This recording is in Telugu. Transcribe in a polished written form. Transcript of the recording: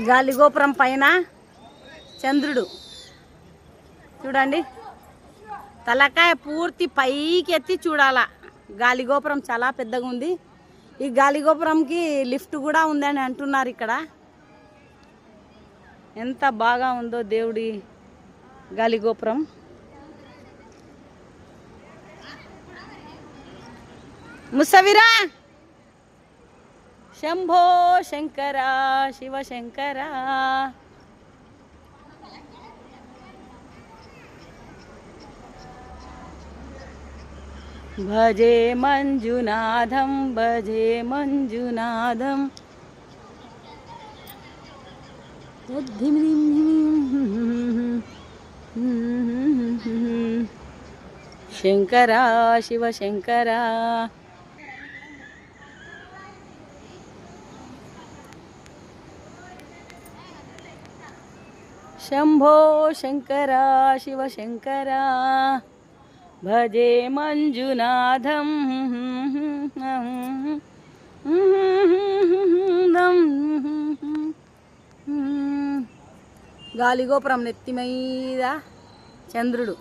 గాలిగోపురం పైన చంద్రుడు చూడండి. తలకాయ పూర్తి పైకి ఎత్తి చూడాలా. గాలిగోపురం చాలా పెద్దగా ఉంది. ఈ గాలిగోపురంకి లిఫ్ట్ కూడా ఉందని అంటున్నారు. ఇక్కడ ఎంత బాగా ఉందో దేవుడి గాలిగోపురం. ముసవిరా శంభో శంకర శివ శంకర. భజే మంజునాథం భజే మంజునాథం. శంకర శివ శంకర. శంభో శంకర శివ శంకర భజే మంజునాథం. గాలిగోపురం నెత్తి మీద చంద్రుడు.